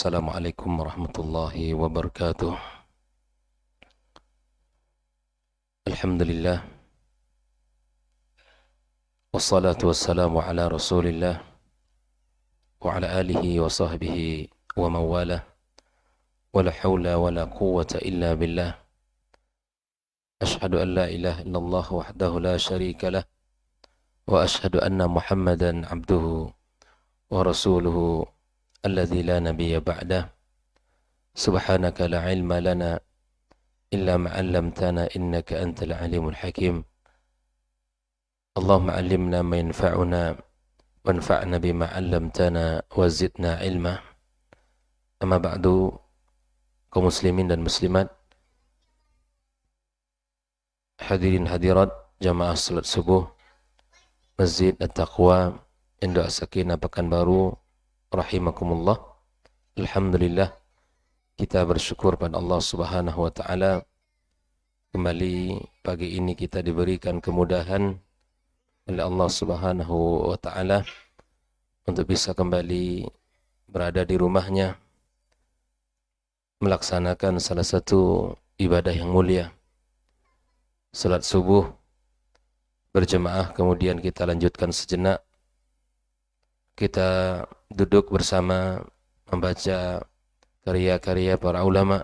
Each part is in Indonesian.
Assalamualaikum warahmatullahi wabarakatuh. Alhamdulillah. Wassalatu wassalamu ala rasulillah wa ala alihi wa sahbihi wa mawala. Wa la hawla wa la quwwata illa billah. Ashhadu an la ilaha illallah wahdahu la sharika lah. Wa ashhadu anna Muhammadan abduhu wa rasuluhu alladhi la nabiyya ba'dah. Subhanaka la ilma lana illa ma 'allamtana innaka antal alimul hakim. Allahumma 'allimna ma yanfa'una wanfa'na bima 'allamtana wa zidna ilma. Amma ba'du, kaum muslimin dan muslimat, hadirin hadirat jamaah salat subuh Masjid At-Taqwa Induk As-Sakinah Pekanbaru rahimakumullah. Alhamdulillah, kita bersyukur pada Allah Subhanahu wa taala, kembali pagi ini kita diberikan kemudahan oleh Allah Subhanahu wa taala untuk bisa kembali berada di rumahnya melaksanakan salah satu ibadah yang mulia, salat subuh berjemaah. Kemudian kita lanjutkan sejenak, kita duduk bersama membaca karya-karya para ulama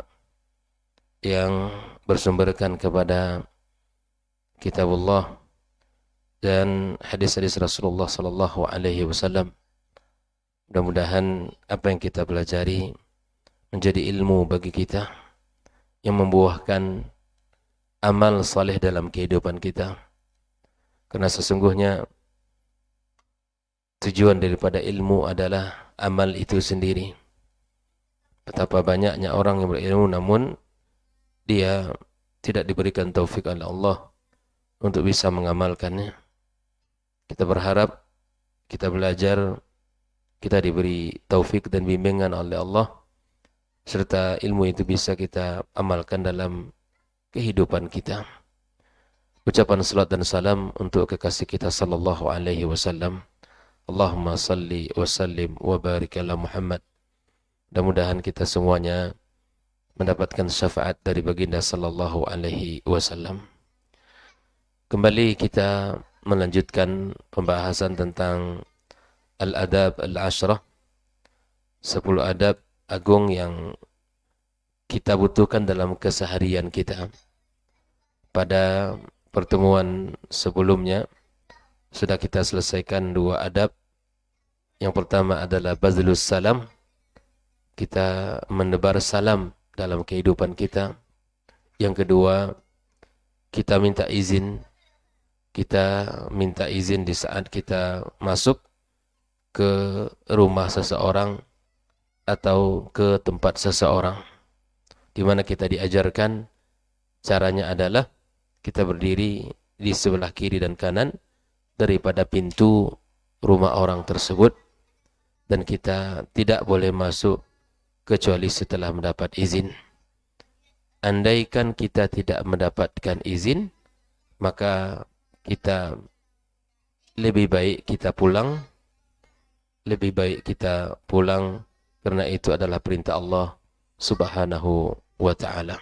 yang bersumberkan kepada kitabullah dan hadis-hadis Rasulullah sallallahu alaihi wasallam. Mudah-mudahan apa yang kita pelajari menjadi ilmu bagi kita yang membuahkan amal saleh dalam kehidupan kita. Karena sesungguhnya tujuan daripada ilmu adalah amal itu sendiri. Betapa banyaknya orang yang berilmu namun dia tidak diberikan taufik oleh Allah untuk bisa mengamalkannya. Kita berharap kita belajar, kita diberi taufik dan bimbingan oleh Allah, serta ilmu itu bisa kita amalkan dalam kehidupan kita. Ucapan salat dan salam untuk kekasih kita sallallahu alaihi wasallam. Allahumma salli wa sallim wa barik ala Muhammad. Mudah-mudahan kita semuanya mendapatkan syafaat dari baginda sallallahu alaihi wasallam. Kembali kita melanjutkan pembahasan tentang al-adab al-ashrah, 10 adab agung yang kita butuhkan dalam keseharian kita. Pada pertemuan sebelumnya sudah kita selesaikan 2 adab. Yang pertama adalah bazlus salam, kita menebar salam dalam kehidupan kita. Yang kedua, kita minta izin di saat kita masuk ke rumah seseorang atau ke tempat seseorang, di mana kita diajarkan caranya adalah kita berdiri di sebelah kiri dan kanan daripada pintu rumah orang tersebut, dan kita tidak boleh masuk kecuali setelah mendapat izin. Andaikan kita tidak mendapatkan izin, maka kita lebih baik kita pulang. Karena itu adalah perintah Allah Subhanahu wa ta'ala.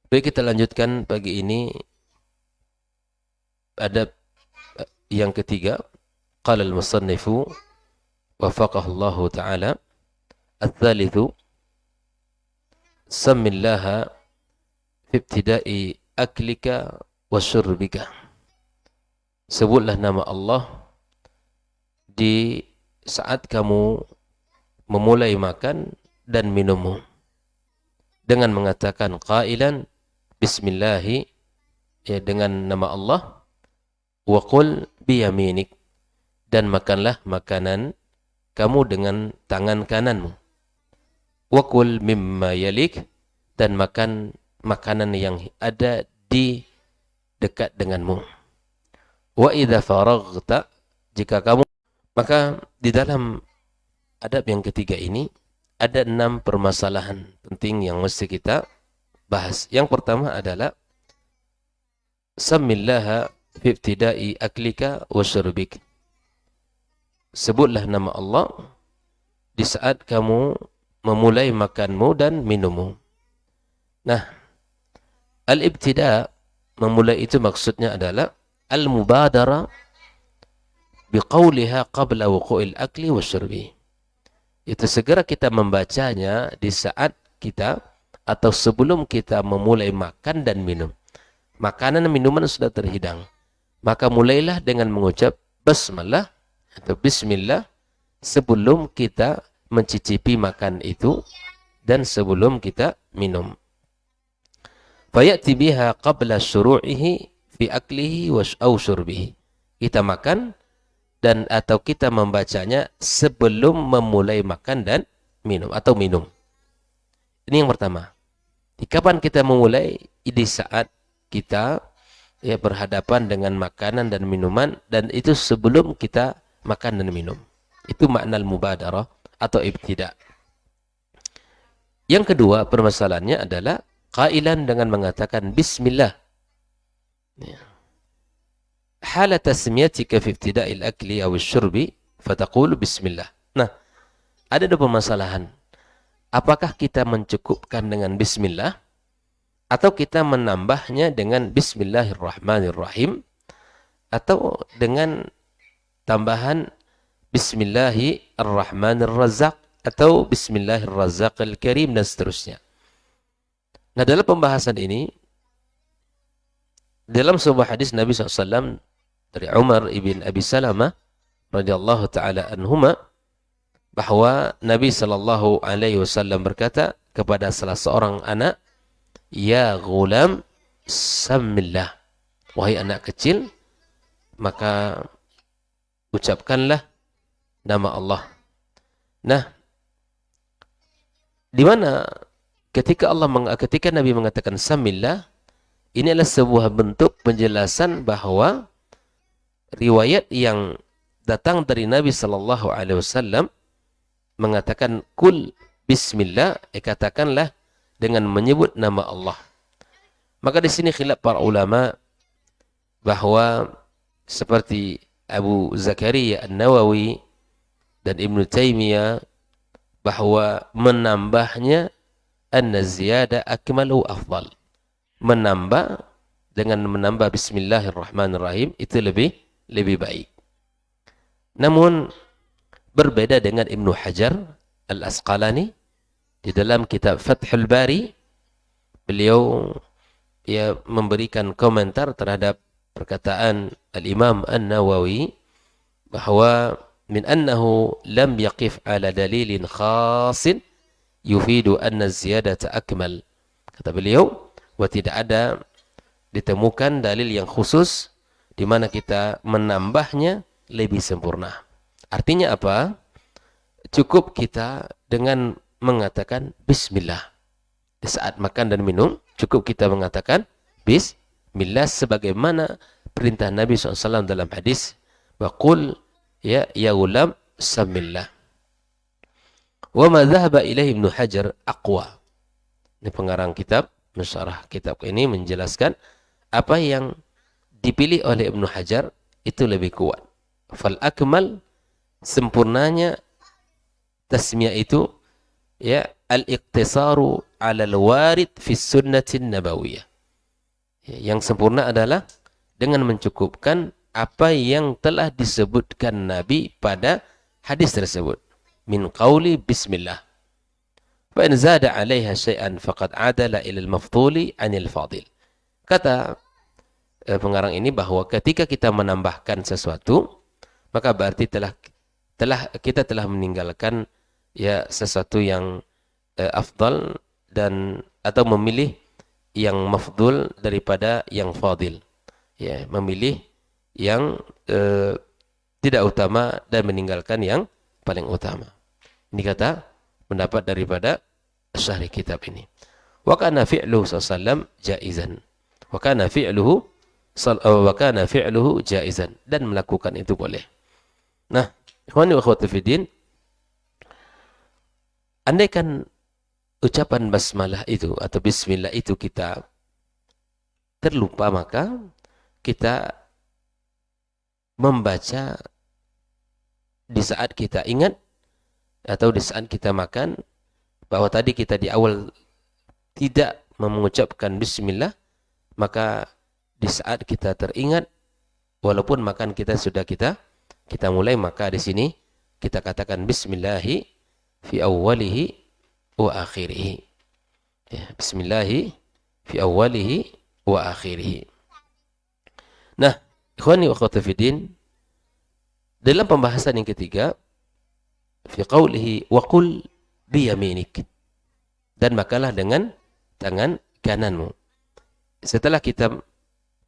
Baik, kita lanjutkan pagi ini adab yang ketiga. Qala al-musannifu wafaqahullahu ta'ala, ats-tsalitsu sammillaha fi ibtida'i aklika wa syurbika. Sebutlah nama Allah di saat kamu memulai makan dan minummu, dengan mengatakan qailan bismillahi, ya, dengan nama Allah, wa qul biyaminik, dan makanlah makanan kamu dengan tangan kananmu, wa qul mimma yalik, dan makan makanan yang ada di dekat denganmu. Wa idza faraghta, jika kamu, maka di dalam adab yang ketiga ini ada 6 permasalahan penting yang mesti kita bahas. Yang pertama adalah samillaha fi ibtida'i aklika wa syurbik. Sebutlah nama Allah di saat kamu memulai makanmu dan minummu. Nah, al-ibtida, memulai itu maksudnya adalah al-mubadara biqauliha qabla wuqu'il akli wasyurbi. Itu segera kita membacanya di saat kita atau sebelum kita memulai makan dan minum. Makanan dan minuman sudah terhidang. Maka mulailah dengan mengucap basmalah atau bismillah sebelum kita mencicipi makan itu dan sebelum kita minum. Fayati biha qabla syuru'ihi fi aklihi aw syurbihi. Kita makan dan atau kita membacanya sebelum memulai makan dan minum atau minum. Ini yang pertama. Di kapan kita memulai? Di saat kita berhadapan dengan makanan dan minuman, dan itu sebelum kita makan dan minum. Itu makna al-mubadarah atau ibtida. Yang kedua permasalahannya adalah qailan dengan mengatakan bismillah. Hala tasmiyatika fi ibtida'il akli aw syurbi fataqulu bismillah. Nah, ada dua permasalahan. Apakah kita mencukupkan dengan bismillah atau kita menambahnya dengan bismillahirrahmanirrahim atau dengan tambahan bismillahirrahmanirrazzaq atau bismillahirrazzaqil karim dan seterusnya. Nah, dalam pembahasan ini dalam sebuah hadis Nabi SAW dari Umar ibn Abi Salamah radhiyallahu taala anhuma, bahwa Nabi sallallahu alaihi wasallam berkata kepada salah seorang anak, "Ya ghulam, sammillah." Wahai anak kecil, maka ucapkanlah nama Allah. Nah, di mana ketika Nabi mengatakan sammillah, ini adalah sebuah bentuk penjelasan bahwa riwayat yang datang dari Nabi sallallahu alaihi wasallam mengatakan kul bismillah, katakanlah dengan menyebut nama Allah. Maka di sini khilaf para ulama bahwa seperti Abu Zakaria An-Nawawi dan Ibnu Taimiyah bahwa menambahnya anna ziyada akmalu afdal. Menambah dengan menambah bismillahirrahmanirrahim itu lebih baik. Namun berbeda dengan Ibnu Hajar Al-Asqalani di dalam kitab Fathul Bari, beliau memberikan komentar terhadap perkataan Al-Imam An-Nawawi bahwa min annahu lam yaqif ala dalilin khasin yufidu anna ziyadata akmal. Kata beliau, tidak ada ditemukan dalil yang khusus di mana kita menambahnya lebih sempurna. Artinya apa? Cukup kita dengan mengatakan bismillah. Di saat makan dan minum, cukup kita mengatakan bismillah sebagaimana perintah Nabi SAW dalam hadis, waqul ya ghulam samillah. Wa ma dhahaba ilaihi Ibnu Hajar aqwa. Ini pengarang kitab, mensyarah kitab ini menjelaskan apa yang dipilih oleh Ibnu Hajar itu lebih kuat. Fal akmal, sempurnanya tasmiyah itu al-iqtisaru 'ala al-warid fi sunnatin nabawiyah. Yang sempurna adalah dengan mencukupkan apa yang telah disebutkan Nabi pada hadis tersebut. Min qauli bismillah. Fa in zada 'alaiha syai'an faqad 'adala ila al-mafdhuli 'anil fadil. Kata pengarang ini bahwa ketika kita menambahkan sesuatu, maka berarti kita telah meninggalkan sesuatu yang afdal dan atau memilih yang mafdul daripada yang fadil. Memilih yang tidak utama dan meninggalkan yang paling utama. Ini kata pendapat daripada syarih kitab ini. Wa kana fi'luhu sallallahu jaizan. Wa kana fi'luhu jaizan, dan melakukan itu boleh. Nah, ikhwani wa akhwati fiddin, andaikan ucapan basmalah itu atau bismillah itu kita terlupa, maka kita membaca di saat kita ingat atau di saat kita makan, bahwa tadi kita di awal tidak mengucapkan bismillah, maka di saat kita teringat, walaupun makan kita sudah kita mulai, maka di sini kita katakan bismillahi fi awwalihi wa akhirih. Ya, bismillahi fi awwalihi wa akhirih. Nah, ikhwani wa akhwati fiddin, dalam pembahasan yang ketiga, fi qawlihi wa qul bi yaminik, dan makanlah dengan tangan kananmu. Setelah kita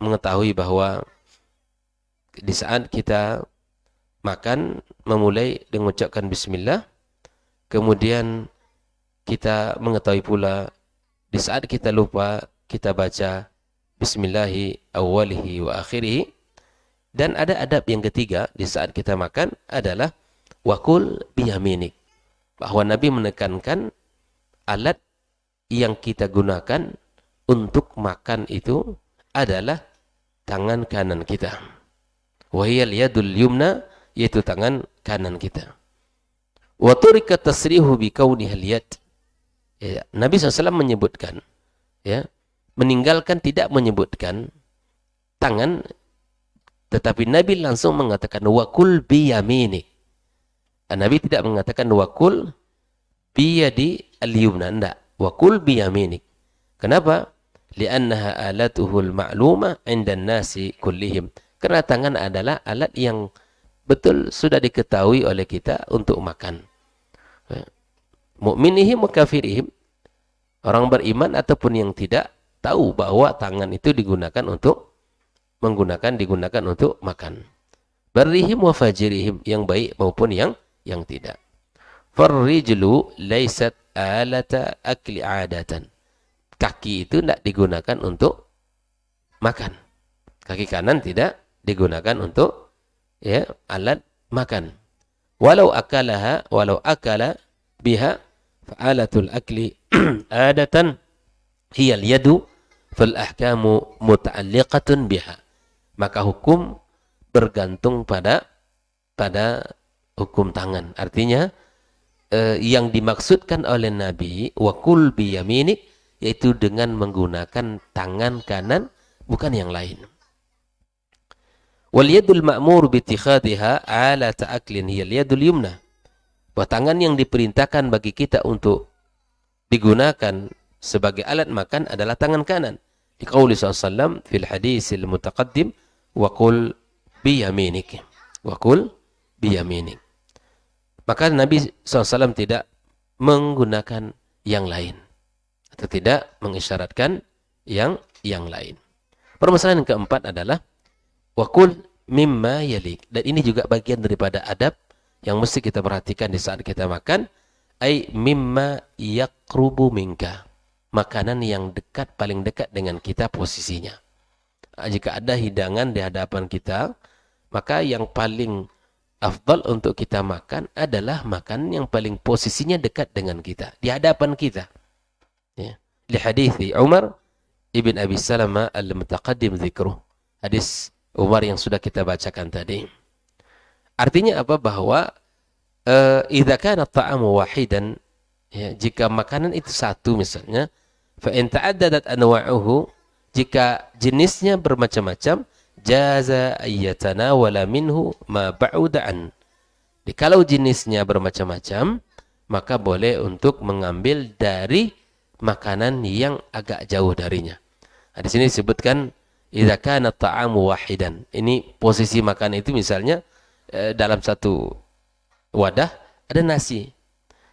mengetahui bahwa di saat kita makan memulai dengan mengucapkan bismillah, kemudian kita mengetahui pula di saat kita lupa kita baca bismillahi awwalihi wa akhirih. Dan ada adab yang ketiga di saat kita makan adalah wakul biyaminik, bahwa Nabi menekankan alat yang kita gunakan untuk makan itu adalah tangan kanan kita. Wahiyal yadul yumna, yaitu tangan kanan kita. Wa turika tasrihu bi kaunihal yad. Ya, Nabi SAW menyebutkan, ya, meninggalkan tidak menyebutkan tangan, tetapi Nabi langsung mengatakan wakul biyaminik. Nabi tidak mengatakan wakul biyadi al-yumna, enggak. Wakul biyaminik. Kenapa? Li'annaha alatuhul ma'luma 'indan nasi kullihim. Karena tangan adalah alat yang betul sudah diketahui oleh kita untuk makan. Mu'minihim wa kafirihim, orang beriman ataupun yang tidak, tahu bahwa tangan itu digunakan untuk makan. Barrihim wa fajirihim, yang baik maupun yang tidak. Farrijlu laysat alata akli adatan. Kaki itu tidak digunakan untuk makan. Kaki kanan tidak digunakan untuk, ya, alat makan. Walau akala biha fa'alatul akli adatan hiyal yadu fal ahkamu muta'alliqatun biha. Maka hukum bergantung pada hukum tangan. Artinya yang dimaksudkan oleh Nabi wakul biyaminik, yaitu dengan menggunakan tangan kanan, bukan yang lain. Wal yadul ma'mur bi ittikhadhiha ala ta'aklin hiyal yadul yumna. Bahwa tangan yang diperintahkan bagi kita untuk digunakan sebagai alat makan adalah tangan kanan. Di qauli sallallahu fil hadisil mutaqaddim wa qul bi yaminik. Wa qul bi yaminik. Maka Nabi SAW tidak menggunakan yang lain, atau tidak mengisyaratkan yang lain. Permasalahan yang keempat adalah wakul mimma yalik. Dan ini juga bagian daripada adab yang mesti kita perhatikan di saat kita makan. Ay mimma yaqrubu minka. Makanan yang dekat, paling dekat dengan kita posisinya. Jika ada hidangan di hadapan kita, maka yang paling afdal untuk kita makan adalah makan yang paling posisinya dekat dengan kita, di hadapan kita. Ya. Li hadithi Umar ibn Abi Salamah al-mutaqaddim dzikruh. Hadis Umar yang sudah kita bacakan tadi. Artinya apa? Bahwa idza kana at-ta'amu wahidan, ya, jika makanan itu satu misalnya, fa in ta'addadat anwa'uhu, jika jenisnya bermacam-macam, jaza ayyatanawala minhu ma ba'uda'an. Kalau jenisnya bermacam-macam, maka boleh untuk mengambil dari makanan yang agak jauh darinya. Nah, di sini disebutkan idza kana ta'amu wahidan. Ini posisi makan itu misalnya dalam satu wadah ada nasi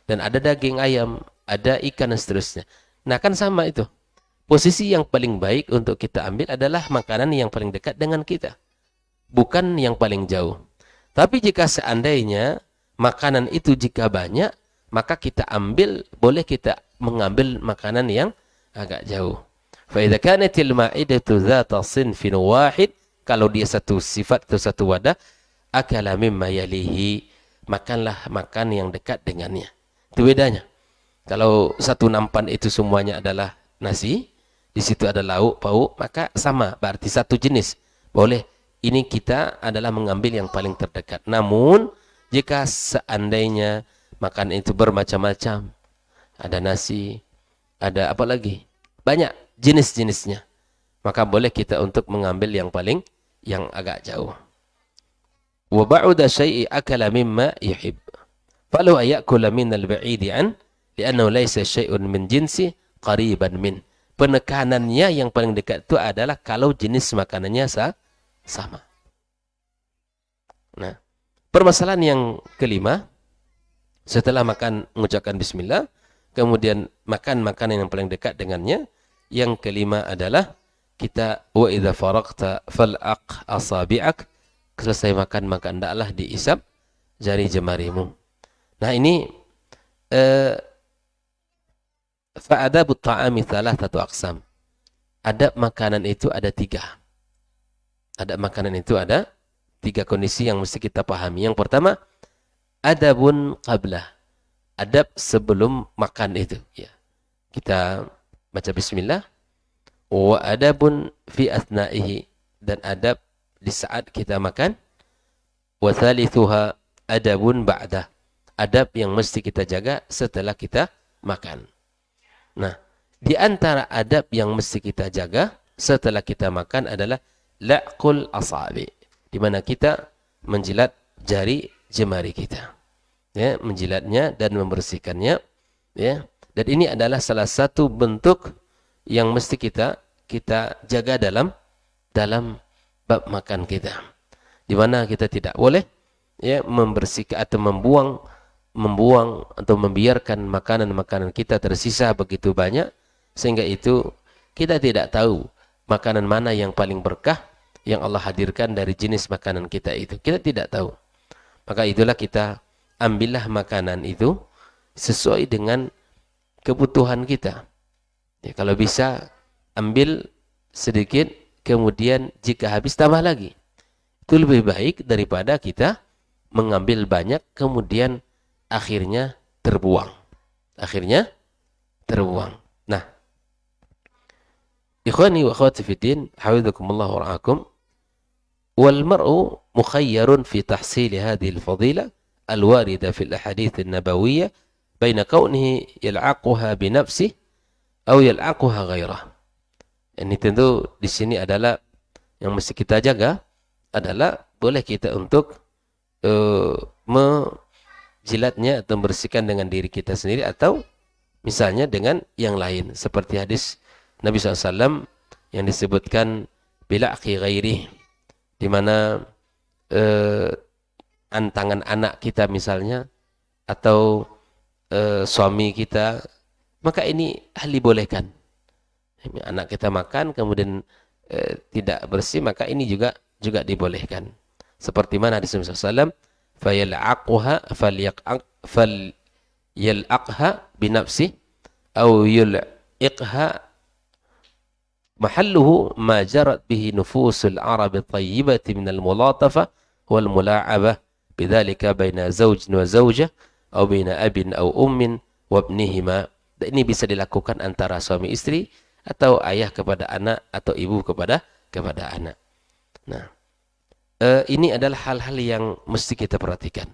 dan ada daging ayam, ada ikan dan seterusnya. Nah, kan sama itu. Posisi yang paling baik untuk kita ambil adalah makanan yang paling dekat dengan kita, bukan yang paling jauh. Tapi jika seandainya makanan itu jika banyak, maka kita boleh kita mengambil makanan yang agak jauh. Fa idza kanatil ma'idatu dzata sinfin wahid, kalau dia satu sifat atau satu wadah, akala mimma yalihi, makanlah makan yang dekat dengannya. Itu bedanya. Kalau satu nampan itu semuanya adalah nasi, di situ ada lauk pauk, maka sama, berarti satu jenis. Boleh. Ini kita adalah mengambil yang paling terdekat. Namun jika seandainya Makan itu bermacam-macam. Ada nasi, ada apa lagi? Banyak jenis-jenisnya. Maka boleh kita untuk mengambil yang agak jauh. Wa ba'uda syai'i akala mimma yuhib. Falau ayakula minal ba'idi an li'annahu laysa syai'un min jinsi qariban min. Penekanannya yang paling dekat itu adalah kalau jenis makanannya sama. Nah, permasalahan yang kelima, setelah makan mengucapkan bismillah, kemudian makan makanan yang paling dekat dengannya, yang kelima adalah kita wa idza faraqta falaq asabi'ak, selesai makan maka hendaklah diisap jari jemarimu. Nah, ini fa'adabut ta'ami thalathatu aqsam. Adab makanan itu ada 3. Adab makanan itu ada 3 kondisi yang mesti kita pahami. Yang pertama, adabun qablah. Adab sebelum makan itu. Ya. Kita baca bismillah. Wa adabun fi athnaihi. Dan adab di saat kita makan. Wa thalithuha adabun ba'dah. Adab yang mesti kita jaga setelah kita makan. Nah, di antara adab yang mesti kita jaga setelah kita makan adalah la'qul asabi, di mana kita menjilat jari jemari kita. Ya, menjilatnya dan membersihkannya, ya. Dan ini adalah salah satu bentuk yang mesti kita jaga dalam bab makan kita. Di mana kita tidak boleh ya membersihkan atau membuang atau membiarkan makanan-makanan kita tersisa begitu banyak, sehingga itu kita tidak tahu makanan mana yang paling berkah yang Allah hadirkan dari jenis makanan kita itu. Kita tidak tahu. Maka itulah kita ambillah makanan itu sesuai dengan kebutuhan kita. Ya, kalau bisa ambil sedikit, kemudian jika habis tambah lagi. Itu lebih baik daripada kita mengambil banyak kemudian akhirnya terbuang. Nah, ikhwani wa akhwati fiddin, hafizakumullah wa ra'akum. Wal mar'u mukhayyarun fi tahsil hadhihi al-fadila al-warida fi al-ahadits an-nabawiyyah baina kaunihi yal'aquha bi nafsihi aw yal'aquha ghairah. Ini tentu di sini adalah yang mesti kita jaga adalah boleh kita untuk jilatnya atau membersihkan dengan diri kita sendiri atau misalnya dengan yang lain, seperti hadis Nabi SAW yang disebutkan bila'qi ghairi, di mana tangan anak kita misalnya atau suami kita, maka ini dibolehkan. Anak kita makan kemudian tidak bersih, maka ini juga dibolehkan. Seperti mana hadis Nabi SAW, فَيَلْعَقْهَا فَلْيَلْعَقْهَا بِنَفْسِهِ أَوْ يُلْعِقْهَا مَحَلُّهُ مَا جَرَتْ بِهِ نُفُوسُ الْعَرَبِ الطَّيِّبَةِ مِنَ الْمُلَاطَفَةِ وَالْمُلَاعَبَةِ بِذَلِكَ بَيْنَ زَوْجٍ وَزَوْجَةٍ أَوْ بَيْنَ أَبٍ أَوْ أُمٍّ وَابْنِهِمَا. Ini bisa dilakukan antara suami istri atau ayah kepada anak atau ibu kepada anak. Nah, ini adalah hal-hal yang mesti kita perhatikan.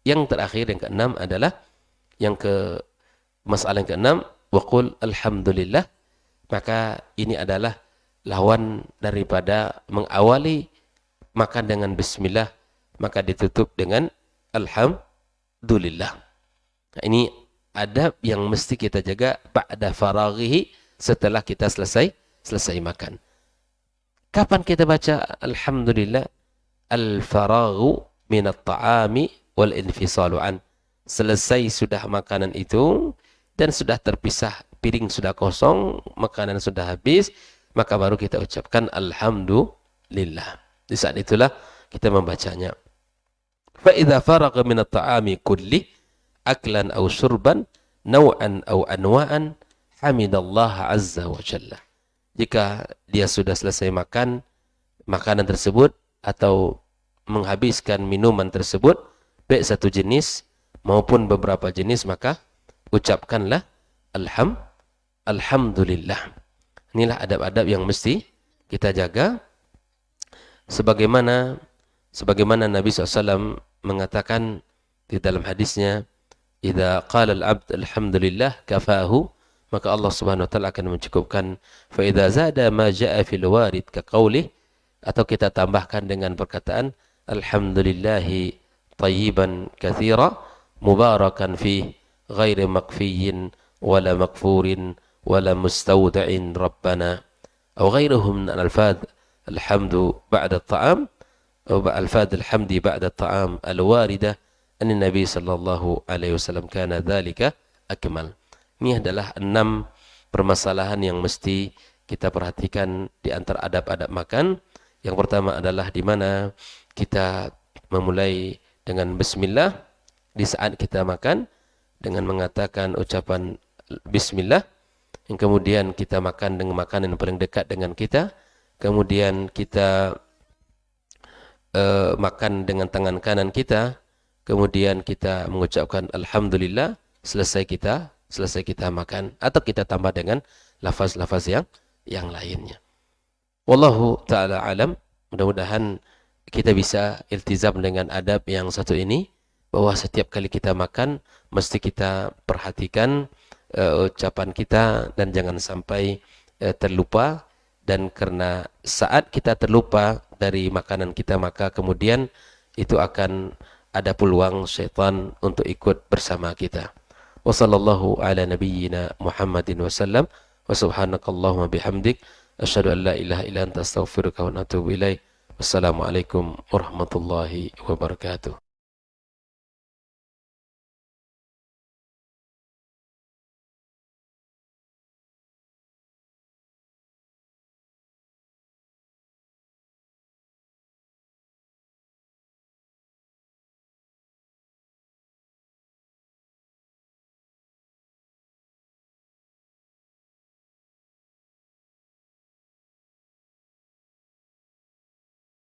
Yang terakhir, yang keenam adalah masalah yang keenam, waqul alhamdulillah. Maka ini adalah lawan daripada mengawali makan dengan bismillah, maka ditutup dengan alhamdulillah. Nah, ini adab yang mesti kita jaga ba'da faraghihi, setelah kita selesai makan. Kapan kita baca alhamdulillah? Al-faraghu minat ta'ami wal infisalu an. Selesai sudah makanan itu dan sudah terpisah, piring sudah kosong, makanan sudah habis, maka baru kita ucapkan alhamdulillah. Di saat itulah kita membacanya. Fa idza faragha minat ta'ami kulli aklan aw syurban naw'an aw anwa'an hamidallah azza wa jalla. Jika dia sudah selesai makan makanan tersebut atau menghabiskan minuman tersebut, baik satu jenis maupun beberapa jenis, maka ucapkanlah alhamdulillah. Inilah adab-adab yang mesti kita jaga, sebagaimana Nabi SAW mengatakan di dalam hadisnya, idza qala al-'abd alhamdulillah kafahu, maka Allah Subhanahu wa taala akan mencukupkan. Fa idza zada ma jaa fil warid ka qaulih, atau kita tambahkan dengan perkataan alhamdulillahi tayyiban katsira mubarakan fi ghairi maqfiyyin wala makfurin wala mustawda'in rabbana, atau ghairuhum min al-alfaz alhamdu ba'da at-ta'am, atau alfaz alhamdi ba'da at-ta'am al-waridah an Nabi sallallahu alaihi wasallam kana dzalika akmal. Ini adalah 6 permasalahan yang mesti kita perhatikan di antara adab-adab makan. Yang pertama adalah di mana kita memulai dengan bismillah di saat kita makan, dengan mengatakan ucapan bismillah. Yang kemudian kita makan dengan makanan yang paling dekat dengan kita. Kemudian kita makan dengan tangan kanan kita. Kemudian kita mengucapkan alhamdulillah selesai kita makan, atau kita tambah dengan lafaz-lafaz yang lainnya. Wallahu ta'ala alam. Mudah-mudahan kita bisa iltizam dengan adab yang satu ini, bahwa setiap kali kita makan mesti kita perhatikan ucapan kita dan jangan sampai terlupa. Dan karena saat kita terlupa dari makanan kita, maka kemudian itu akan ada peluang syaitan untuk ikut bersama kita. Wa sallallahu ala nabiyyina Muhammadin wa sallam, wa subhanakallahumma bihamdik asyhadu an la ilaha illa anta astaghfiruka wa atubu ilaik. Wassalamualaikum warahmatullahi wabarakatuh.